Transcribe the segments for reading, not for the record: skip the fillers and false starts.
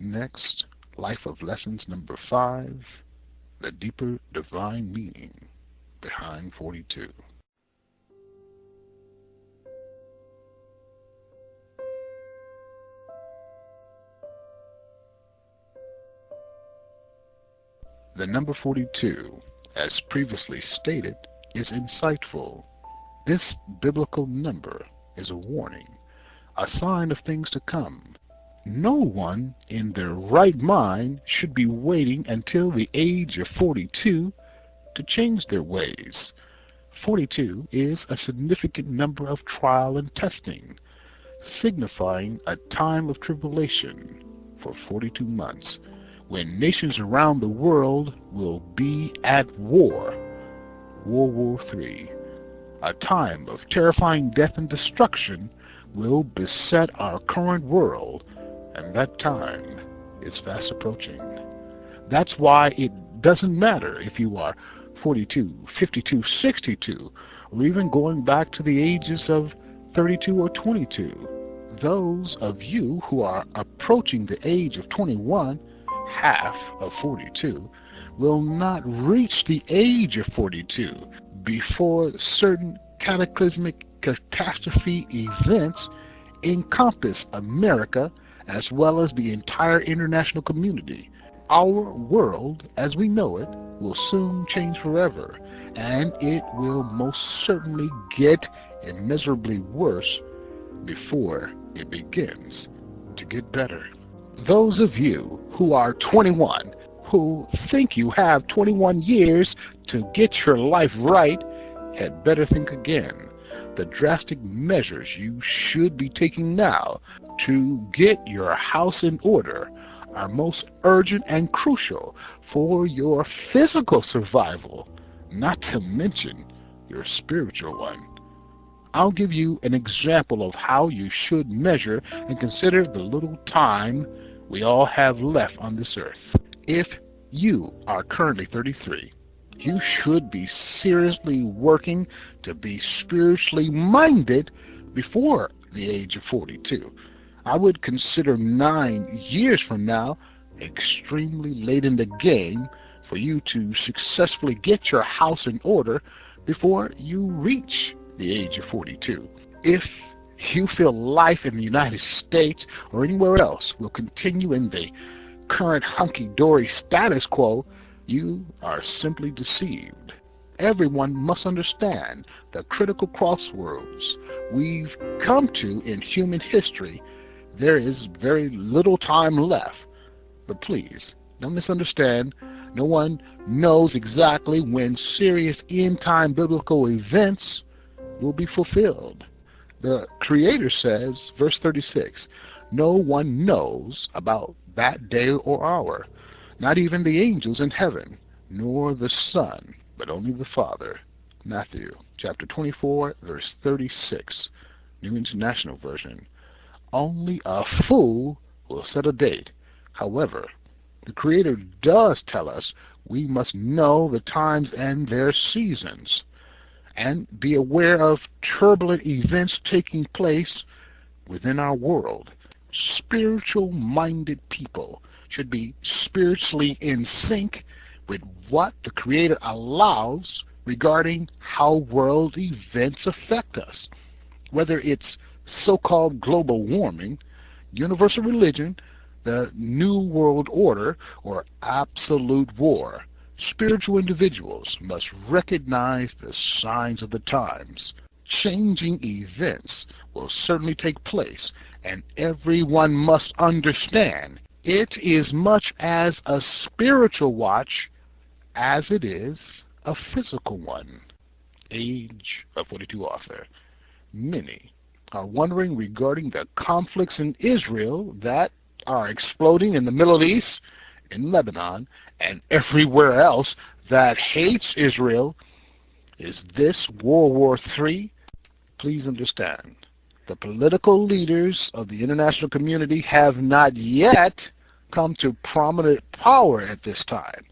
Next, Life of Lessons number 5, the deeper divine meaning behind 42. The number 42, as previously stated, is insightful. This biblical number is a warning, a sign of things to come. No one in their right mind should be waiting until the age of 42 to change their ways. 42 is a significant number of trial and testing, signifying a time of tribulation for 42 months, when nations around the world will be at war. World War III. A time of terrifying death and destruction will beset our current world, and that time is fast approaching. That's why it doesn't matter if you are 42, 52, 62, or even going back to the ages of 32 or 22. Those of you who are approaching the age of 21, half of 42, will not reach the age of 42 before certain cataclysmic catastrophe events encompass America as well as the entire international community. Our world, as we know it, will soon change forever, and it will most certainly get immeasurably worse before it begins to get better. Those of you who are 21, who think you have 21 years to get your life right, had better think again. The drastic measures you should be taking now to get your house in order are most urgent and crucial for your physical survival, not to mention your spiritual one. I'll give you an example of how you should measure and consider the little time we all have left on this earth. If you are currently 33, you should be seriously working to be spiritually minded before the age of 42. I would consider 9 years from now extremely late in the game for you to successfully get your house in order before you reach the age of 42. If you feel life in the United States or anywhere else will continue in the current hunky-dory status quo, you are simply deceived. Everyone must understand the critical crossroads we've come to in human history. There is very little time left. But please, don't misunderstand. No one knows exactly when serious end-time biblical events will be fulfilled. The Creator says, verse 36, no one knows about that day or hour, not even the angels in heaven, nor the Son, but only the Father. Matthew chapter 24, verse 36, New International Version. Only a fool will set a date. However, the Creator does tell us we must know the times and their seasons, and be aware of turbulent events taking place within our world. Spiritual-minded people should be spiritually in sync with what the Creator allows regarding how world events affect us, whether it's so-called global warming, universal religion, the New World Order, or absolute war. Spiritual individuals must recognize the signs of the times. Changing events will certainly take place, and everyone must understand it is much as a spiritual watch as it is a physical one. Age of 42 author. Many are wondering regarding the conflicts in Israel that are exploding in the Middle East, in Lebanon, and everywhere else that hates Israel. Is this World War III? Please understand, the political leaders of the international community have not yet come to prominent power at this time.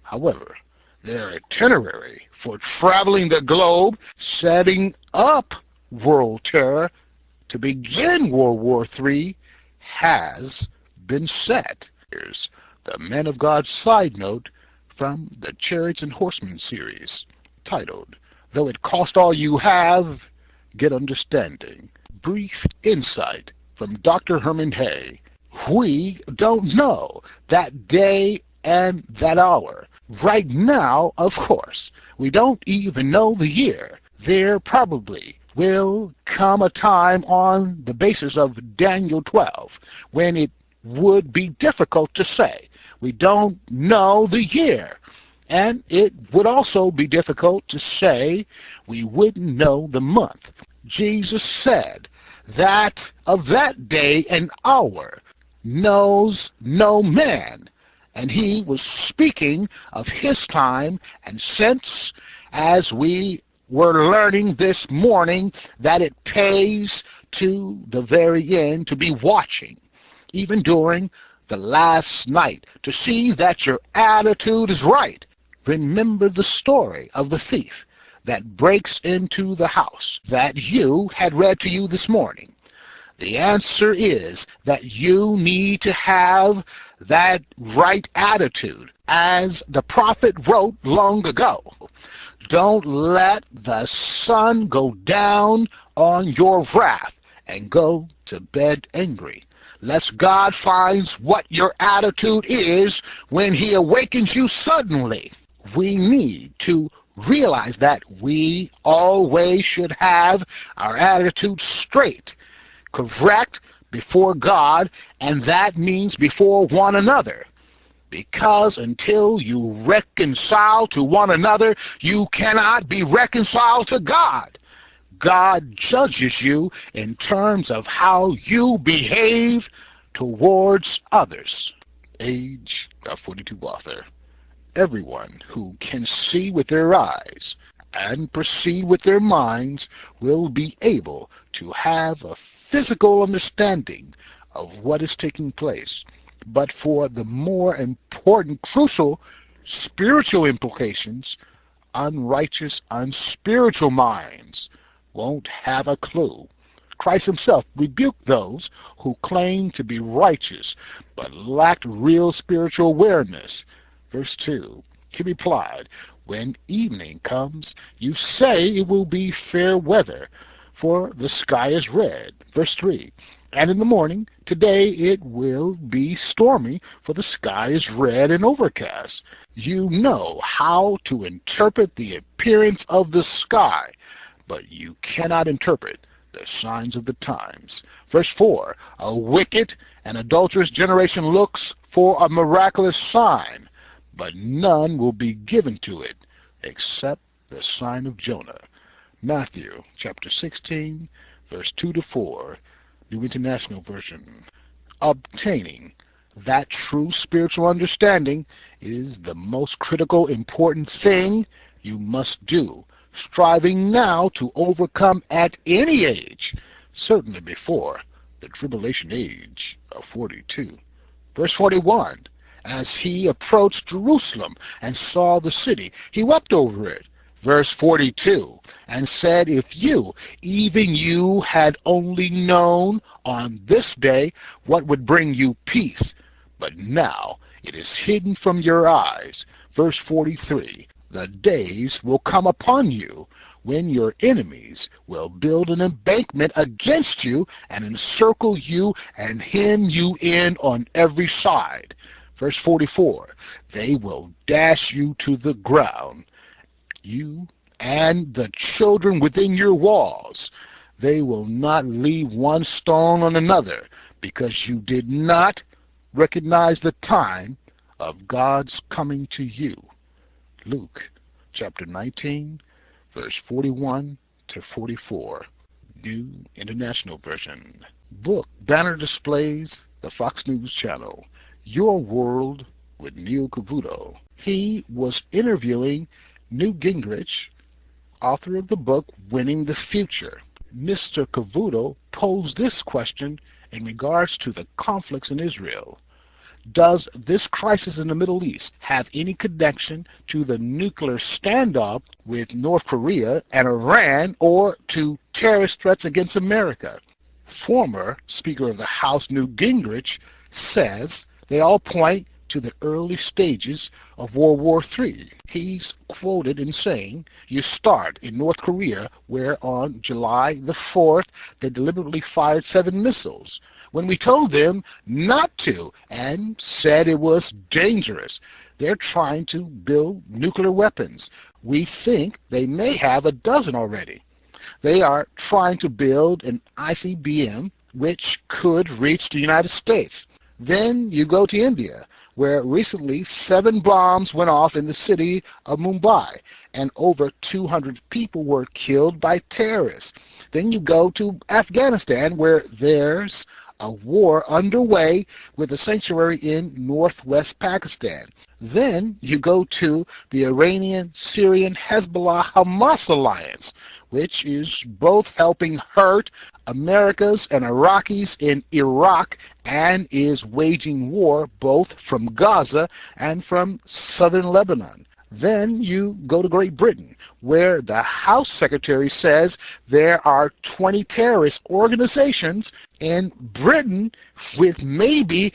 However, their itinerary for traveling the globe, setting up world terror to begin World War III, has been set. Here's the Men of God side note from the Chariots and Horsemen series, titled, Though It Cost All You Have, Get Understanding. Brief insight from Dr. Herman Hay. We don't know that day and that hour. Right now, of course, we don't even know the year. There probably will come a time on the basis of Daniel 12 when it would be difficult to say. We don't know the year. And it would also be difficult to say we wouldn't know the month. Jesus said that of that day and hour knows no man. And he was speaking of his time, and since, as we were learning this morning, that it pays to the very end to be watching, even during the last night, to see that your attitude is right. Remember the story of the thief that breaks into the house that you had read to you this morning. The answer is that you need to have that right attitude. As the prophet wrote long ago, don't let the sun go down on your wrath and go to bed angry, lest God finds what your attitude is when he awakens you suddenly. We need to realize that we always should have our attitude straight, correct before God, and that means before one another. Because until you reconcile to one another, you cannot be reconciled to God. God judges you in terms of how you behave towards others. Age of 42 author. Everyone who can see with their eyes and perceive with their minds will be able to have a physical understanding of what is taking place. But for the more important, crucial spiritual implications, unrighteous, unspiritual minds won't have a clue. Christ himself rebuked those who claimed to be righteous but lacked real spiritual awareness. Verse 2, he replied, when evening comes, you say it will be fair weather, for the sky is red. Verse 3, and in the morning, today it will be stormy, for the sky is red and overcast. You know how to interpret the appearance of the sky, but you cannot interpret the signs of the times. Verse 4, a wicked and adulterous generation looks for a miraculous sign, but none will be given to it except the sign of Jonah. Matthew chapter 16, verse 2-4, New International Version. Obtaining that true spiritual understanding is the most critical, important thing you must do, striving now to overcome at any age, certainly before the tribulation age of 42. Verse 41, as he approached Jerusalem and saw the city, he wept over it. Verse 42, and said, if you, even you, had only known on this day what would bring you peace, but now it is hidden from your eyes. Verse 43, the days will come upon you when your enemies will build an embankment against you and encircle you and hem you in on every side. Verse 44, they will dash you to the ground, you and the children within your walls. They will not leave one stone on another, because you did not recognize the time of God's coming to you. Luke chapter 19, verse 41-44, New International Version. Book banner displays the Fox News channel, Your World with Neil Cavuto. He was interviewing Newt Gingrich, author of the book Winning the Future. Mr. Cavuto posed this question in regards to the conflicts in Israel. Does this crisis in the Middle East have any connection to the nuclear standoff with North Korea and Iran, or to terrorist threats against America? Former Speaker of the House Newt Gingrich says They all point to the early stages of World War III. He's quoted in saying, you start in North Korea, where on July the 4th, they deliberately fired 7 missiles when we told them not to and said it was dangerous. They're trying to build nuclear weapons. We think they may have a dozen already. They are trying to build an ICBM which could reach the United States. Then you go to India, where recently 7 bombs went off in the city of Mumbai, and over 200 people were killed by terrorists. Then you go to Afghanistan, where there's a war underway with a sanctuary in northwest Pakistan. Then you go to the Iranian-Syrian Hezbollah-Hamas alliance, which is both helping hurt Americans and Iraqis in Iraq and is waging war both from Gaza and from southern Lebanon. Then you go to Great Britain, where the House Secretary says there are 20 terrorist organizations in Britain with maybe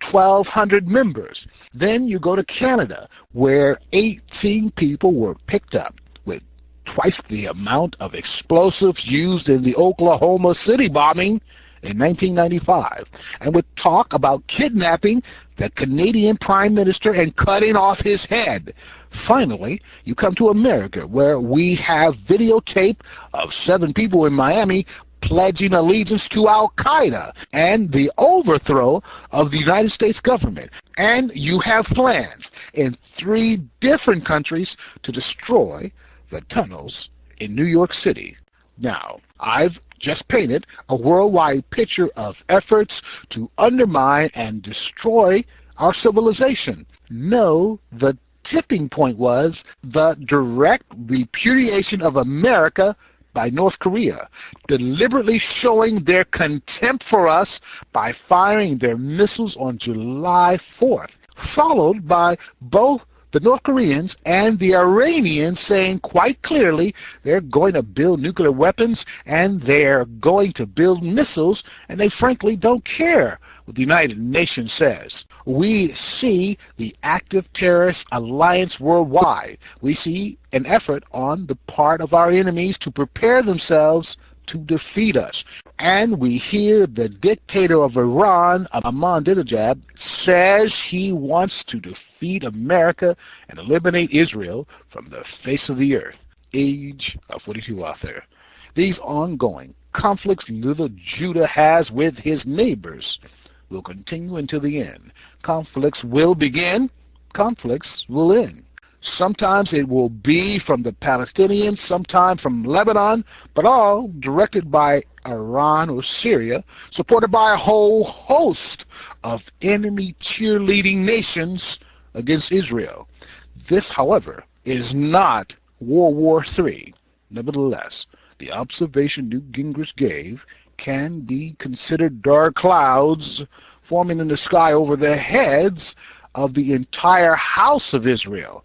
1,200 members. Then you go to Canada, where 18 people were picked up with twice the amount of explosives used in the Oklahoma City bombing in 1995, and would talk about kidnapping the Canadian Prime Minister and cutting off his head. Finally, you come to America, where we have videotape of 7 people in Miami pledging allegiance to Al-Qaeda and the overthrow of the United States government. And you have plans in 3 different countries to destroy the tunnels in New York City. Now, I've just painted a worldwide picture of efforts to undermine and destroy our civilization. No, the tipping point was the direct repudiation of America by North Korea, deliberately showing their contempt for us by firing their missiles on July 4th, followed by both the North Koreans and the Iranians saying quite clearly they're going to build nuclear weapons and they're going to build missiles, and they frankly don't care what the United Nations says. We see the active terrorist alliance worldwide. We see an effort on the part of our enemies to prepare themselves to defeat us. And we hear the dictator of Iran, Ahmadinejad, says he wants to defeat America and eliminate Israel from the face of the earth. Age of 42 author. These ongoing conflicts little Judah has with his neighbors will continue until the end. Conflicts will begin, conflicts will end. Sometimes it will be from the Palestinians, sometimes from Lebanon, but all directed by Iran or Syria, supported by a whole host of enemy cheerleading nations against Israel. This, however, is not World War III. Nevertheless, the observation Newt Gingrich gave can be considered dark clouds forming in the sky over the heads of the entire house of Israel.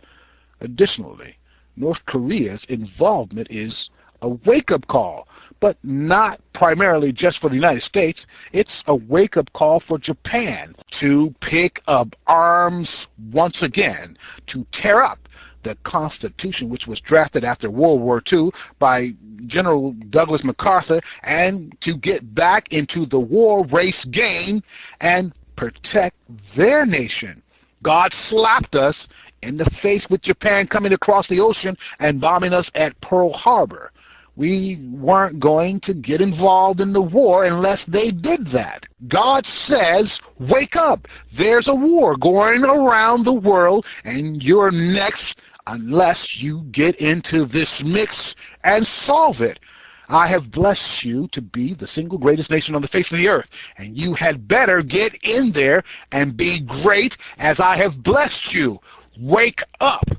Additionally, North Korea's involvement is a wake-up call, but not primarily just for the United States. It's a wake-up call for Japan to pick up arms once again, to tear up the Constitution, which was drafted after World War II by General Douglas MacArthur, and to get back into the war race game and protect their nation. God slapped us in the face with Japan coming across the ocean and bombing us at Pearl Harbor. We weren't going to get involved in the war unless they did that. God says, wake up. There's a war going around the world, and you're next unless you get into this mix and solve it. I have blessed you to be the single greatest nation on the face of the earth, and you had better get in there and be great as I have blessed you. Wake up.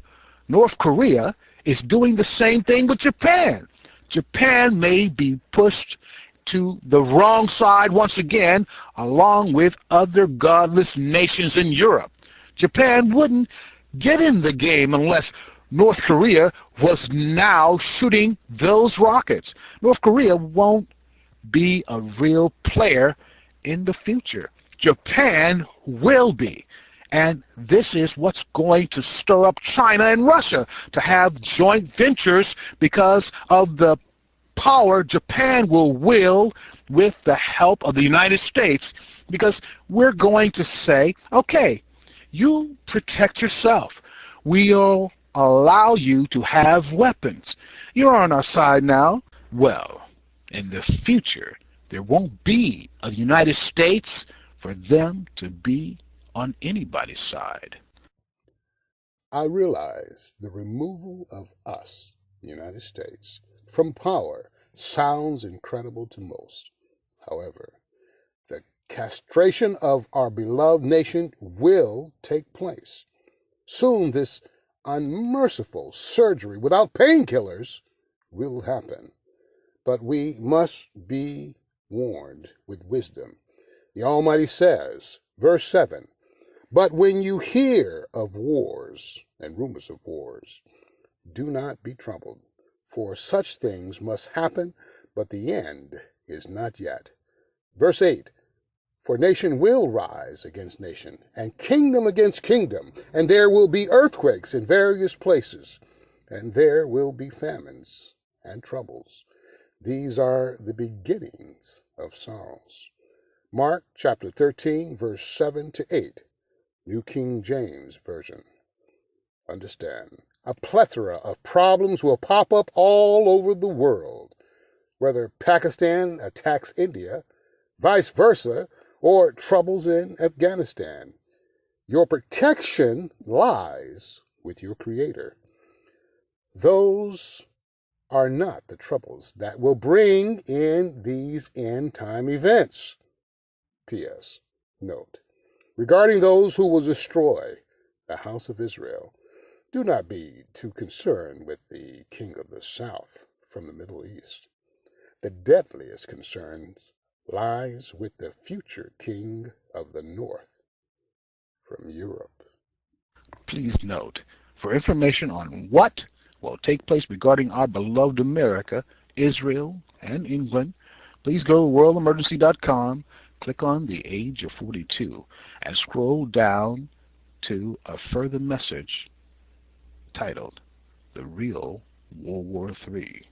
North Korea is doing the same thing with Japan. Japan may be pushed to the wrong side once again, along with other godless nations in Europe. Japan wouldn't get in the game unless North Korea was now shooting those rockets. North Korea won't be a real player in the future. Japan will be. And this is what's going to stir up China and Russia to have joint ventures because of the power Japan will wield with the help of the United States, because we're going to say, okay, you protect yourself. We'll allow you to have weapons. You're on our side now. Well, in the future, there won't be a United States for them to be on anybody's side. I realize the removal of us, the United States, from power sounds incredible to most. However, the castration of our beloved nation will take place. Soon this unmerciful surgery without painkillers will happen. But we must be warned with wisdom. The Almighty says, verse 7, "But when you hear of wars and rumors of wars, do not be troubled, for such things must happen, but the end is not yet." Verse 8, "For nation will rise against nation, and kingdom against kingdom, and there will be earthquakes in various places, and there will be famines and troubles. These are the beginnings of sorrows." Mark chapter 13, verse 7 to 8, New King James Version. Understand, a plethora of problems will pop up all over the world, whether Pakistan attacks India, vice versa, or troubles in Afghanistan. Your protection lies with your Creator. Those are not the troubles that will bring in these end-time events. P.S. Note, regarding those who will destroy the house of Israel, do not be too concerned with the king of the south from the Middle East. The deadliest concern lies with the future king of the north from Europe. Please note, for information on what will take place regarding our beloved America, Israel, and England, please go to worldemergency.com, click on the age of 42, and scroll down to a further message titled The Real World War III.